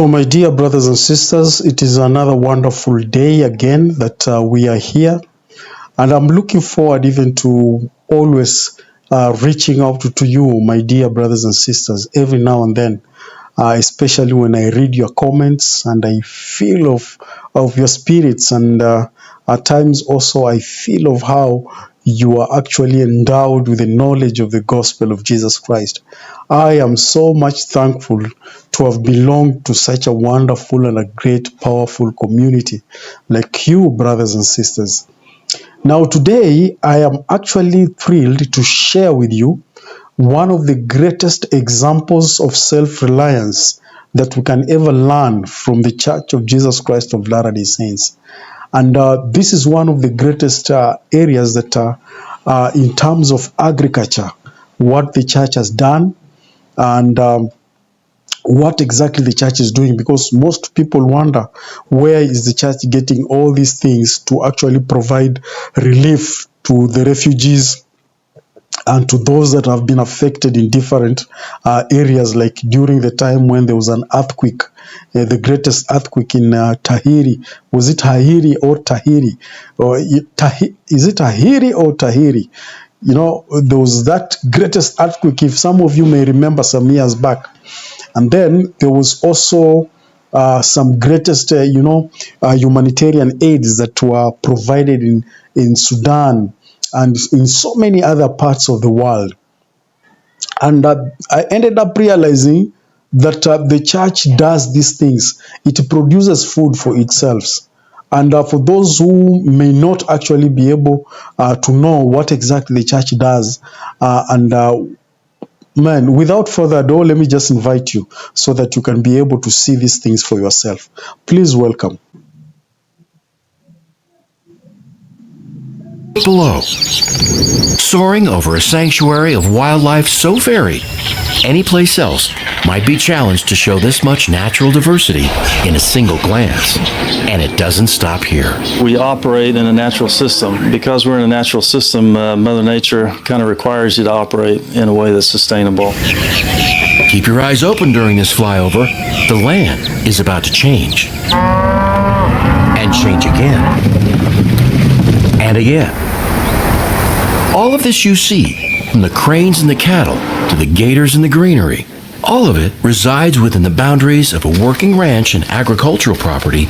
So, my dear brothers and sisters, it is another wonderful day again that we are here, and I'm looking forward even to always reaching out to you, my dear brothers and sisters, every now and then, especially when I read your comments and I feel of your spirits, and at times also I feel of how you are actually endowed with the knowledge of the gospel of Jesus Christ. I am so much thankful to have belonged to such a wonderful and a great, powerful community like you, brothers and sisters. Now, today, I am actually thrilled to share with you one of the greatest examples of self-reliance that we can ever learn from the Church of Jesus Christ of Latter-day Saints. And this is one of the greatest areas that in terms of agriculture, what the church has done, and what exactly the church is doing, because most people wonder, where is the church getting all these things to actually provide relief to the refugees and to those that have been affected in different areas, like during the time when there was an earthquake, the greatest earthquake in Tahiri. Was it Tahiri or Tahiri? Or is it Tahiri or Tahiri? You know, there was that greatest earthquake, if some of you may remember, some years back. And then there was also some greatest, humanitarian aids that were provided in Sudan and in so many other parts of the world. And I ended up realizing that the church does these things. It produces food for itself. And for those who may not actually be able to know what exactly the church does, man, without further ado, let me just invite you so that you can be able to see these things for yourself. Please welcome. Below, soaring over a sanctuary of wildlife so varied, any place else might be challenged to show this much natural diversity in a single glance. And it doesn't stop here. We operate in a natural system. Because we're in a natural system, Mother Nature kind of requires you to operate in a way that's sustainable. Keep your eyes open during this flyover. The land is about to change. And change again. And again. All of this you see, from the cranes and the cattle to the gators and the greenery, all of it resides within the boundaries of a working ranch and agricultural property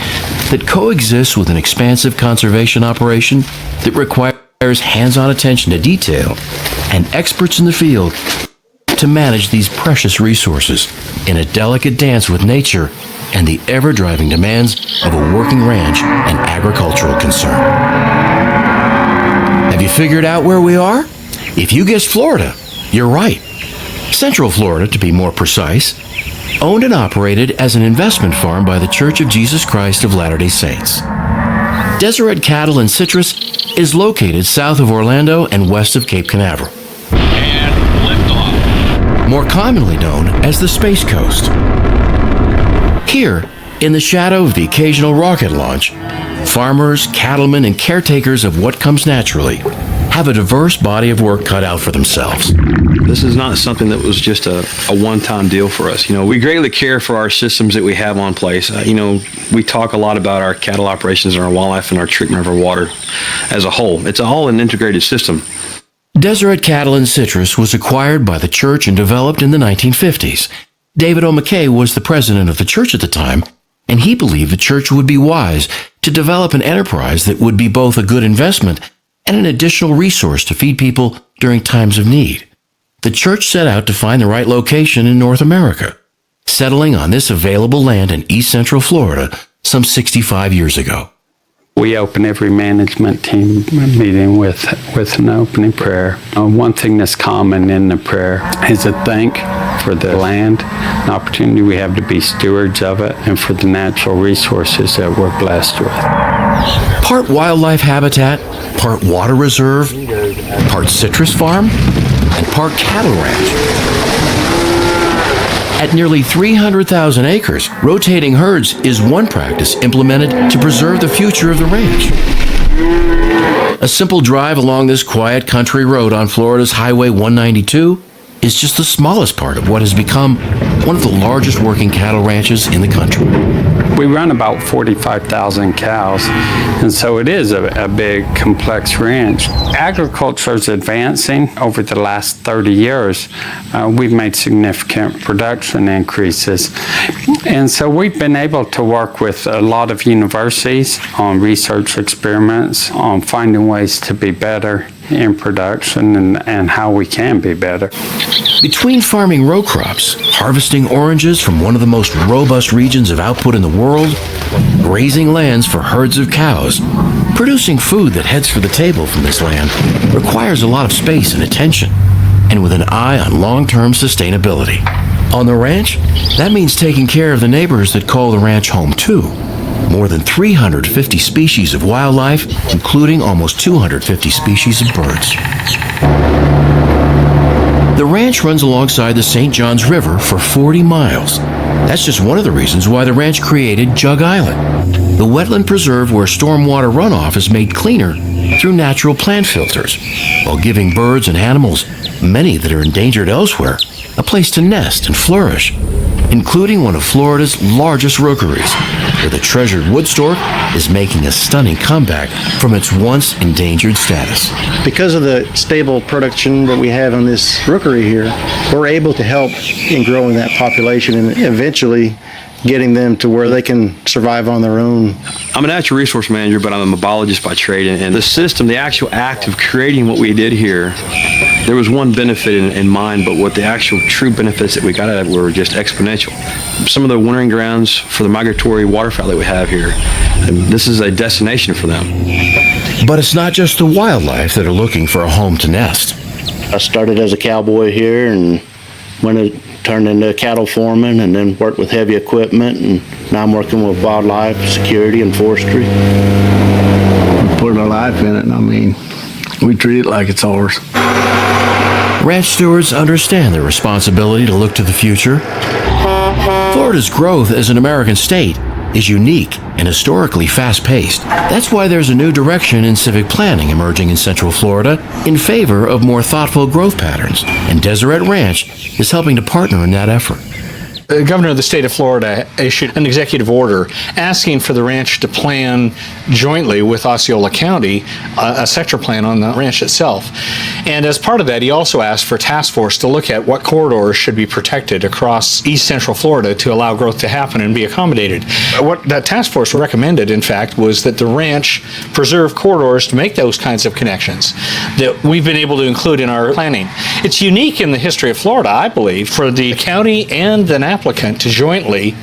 that coexists with an expansive conservation operation that requires hands-on attention to detail and experts in the field to manage these precious resources in a delicate dance with nature and the ever-driving demands of a working ranch and agricultural concern. Have you figured out where we are? If you guessed Florida, you're right. Central Florida, to be more precise, owned and operated as an investment farm by the Church of Jesus Christ of Latter-day Saints. Deseret Cattle and Citrus is located south of Orlando and west of Cape Canaveral. And liftoff. More commonly known as the Space Coast. Here, in the shadow of the occasional rocket launch, farmers, cattlemen, and caretakers of what comes naturally have a diverse body of work cut out for themselves. This is not something that was just a one-time deal for us. You know, we greatly care for our systems that we have on place. We talk a lot about our cattle operations and our wildlife and our treatment of our water as a whole. It's all an integrated system. Deseret Cattle and Citrus was acquired by the church and developed in the 1950s. David O. McKay was the president of the church at the time, and he believed the church would be wise to develop an enterprise that would be both a good investment and an additional resource to feed people during times of need. The church set out to find the right location in North America, settling on this available land in East Central Florida some 65 years ago. We open every management team meeting with an opening prayer. One thing that's common in the prayer is a thank for the land, an opportunity we have to be stewards of it, and for the natural resources that we're blessed with. Part wildlife habitat, part water reserve, part citrus farm, and part cattle ranch. At nearly 300,000 acres, rotating herds is one practice implemented to preserve the future of the ranch. A simple drive along this quiet country road on Florida's Highway 192 is just the smallest part of what has become one of the largest working cattle ranches in the country. We run about 45,000 cows, and so it is a big, complex ranch. Agriculture is advancing. Over the last 30 years, we've made significant production increases. And so we've been able to work with a lot of universities on research experiments, on finding ways to be better in production and how we can be better. Between farming row crops, harvesting oranges from one of the most robust regions of output in the world, grazing lands for herds of cows, producing food that heads for the table from this land requires a lot of space and attention, and with an eye on long-term sustainability. On the ranch, that means taking care of the neighbors that call the ranch home too. More than 350 species of wildlife, including almost 250 species of birds. The ranch runs alongside the St. Johns River for 40 miles. That's just one of the reasons why the ranch created Jug Island, the wetland preserve where stormwater runoff is made cleaner through natural plant filters, while giving birds and animals, many that are endangered elsewhere, a place to nest and flourish, including one of Florida's largest rookeries, where the treasured wood stork is making a stunning comeback from its once endangered status. Because of the stable production that we have on this rookery here, we're able to help in growing that population and eventually getting them to where they can survive on their own. I'm a natural resource manager, but I'm a biologist by trade, and the system, the actual act of creating what we did here, there was one benefit in mind, but what the actual true benefits that we got out of it were just exponential. Some of the wintering grounds for the migratory waterfowl that we have here, and this is a destination for them. But it's not just the wildlife that are looking for a home to nest. I started as a cowboy here and turned into a cattle foreman and then worked with heavy equipment, and now I'm working with wildlife, security, and forestry. We put our life in it, and I mean, we treat it like it's ours. Ranch stewards understand their responsibility to look to the future. Florida's growth as an American state is unique and historically fast-paced. That's why there's a new direction in civic planning emerging in Central Florida in favor of more thoughtful growth patterns, and Deseret Ranch is helping to partner in that effort. The governor of the state of Florida issued an executive order asking for the ranch to plan jointly with Osceola County a sector plan on the ranch itself. And as part of that, he also asked for a task force to look at what corridors should be protected across East Central Florida to allow growth to happen and be accommodated. What that task force recommended, in fact, was that the ranch preserve corridors to make those kinds of connections that we've been able to include in our planning. It's unique in the history of Florida, I believe, for the county and an applicant to jointly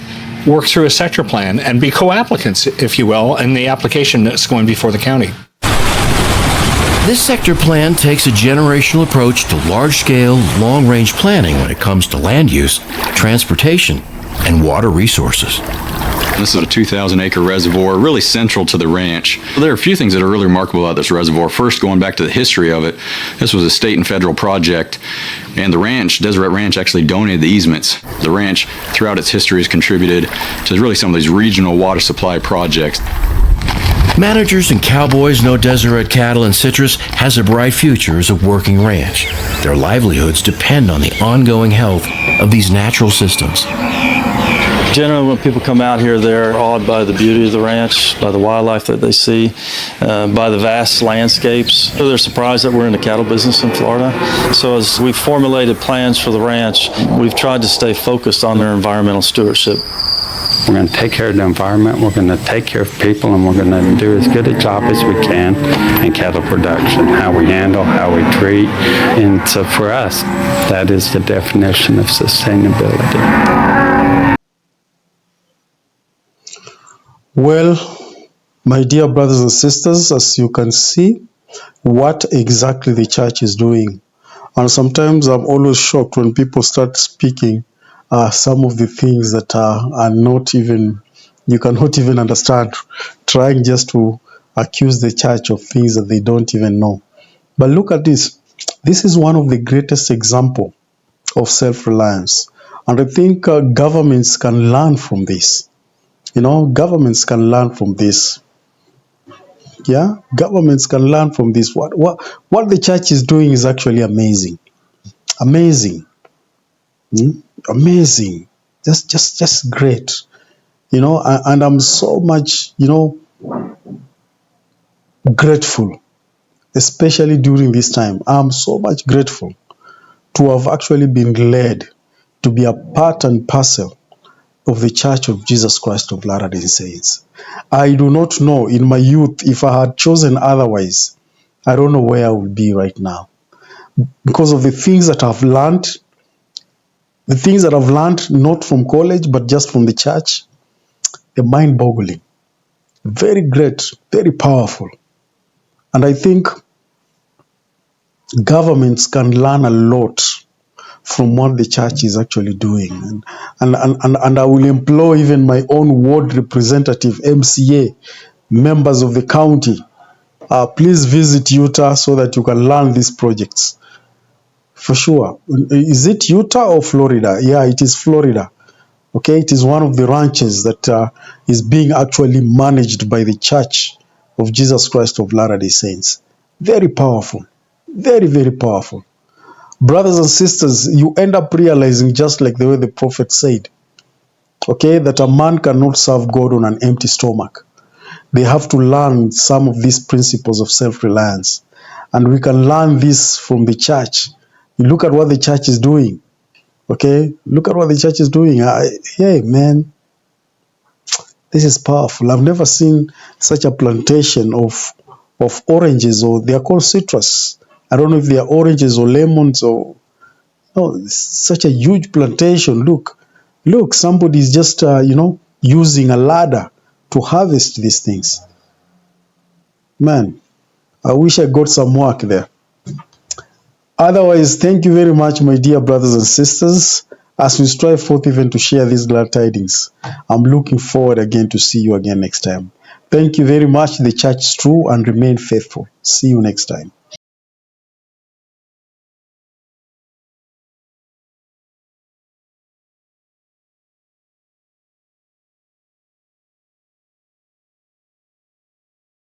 work through a sector plan and be co-applicants, if you will, in the application that's going before the county. This sector plan takes a generational approach to large-scale, long-range planning when it comes to land use, transportation, and water resources. This is a 2,000-acre reservoir, really central to the ranch. There are a few things that are really remarkable about this reservoir. First, going back to the history of it, this was a state and federal project, and the ranch, Deseret Ranch, actually donated the easements. The ranch, throughout its history, has contributed to really some of these regional water supply projects. Managers and cowboys know Deseret Cattle and Citrus has a bright future as a working ranch. Their livelihoods depend on the ongoing health of these natural systems. Generally, when people come out here, they're awed by the beauty of the ranch, by the wildlife that they see, by the vast landscapes. They're surprised that we're in the cattle business in Florida. So as we've formulated plans for the ranch, we've tried to stay focused on their environmental stewardship. We're going to take care of the environment, we're going to take care of people, and we're going to do as good a job as we can in cattle production, how we handle, how we treat. And so for us, that is the definition of sustainability. Well, my dear brothers and sisters, as you can see, what exactly the church is doing. And sometimes I'm always shocked when people start speaking some of the things that are not even, you cannot even understand, trying just to accuse the church of things that they don't even know. But look at this. This is one of the greatest examples of self-reliance. And I think governments can learn from this. You know, governments can learn from this. Yeah, governments can learn from this. What the church is doing is actually amazing. Amazing. Amazing. Just great. And I'm so much, grateful, especially during this time. I'm so much grateful to have actually been led to be a part and parcel of the Church of Jesus Christ of Latter-day Saints. I do not know in my youth, if I had chosen otherwise, I don't know where I would be right now. Because of the things that I've learned, not from college, but just from the church, they're mind-boggling. Very great, very powerful. And I think governments can learn a lot from what the church is actually doing. And I will employ even my own ward representative, MCA, members of the county. Please visit Utah so that you can learn these projects. For sure. Is it Utah or Florida? Yeah, it is Florida. Okay, it is one of the ranches that is being actually managed by the Church of Jesus Christ of Latter-day Saints. Very powerful. Very, very powerful. Brothers and sisters, you end up realizing, just like the way the prophet said, okay, that a man cannot serve God on an empty stomach. They have to learn some of these principles of self-reliance. And we can learn this from the church. You look at what the church is doing. Okay, look at what the church is doing. Hey, man, this is powerful. I've never seen such a plantation of oranges, or they are called citrus. I don't know if they are oranges or lemons or... No, it's such a huge plantation. Look, somebody's just, using a ladder to harvest these things. Man, I wish I got some work there. Otherwise, thank you very much, my dear brothers and sisters, as we strive forth even to share these glad tidings. I'm looking forward again to see you again next time. Thank you very much. The church is true and remain faithful. See you next time.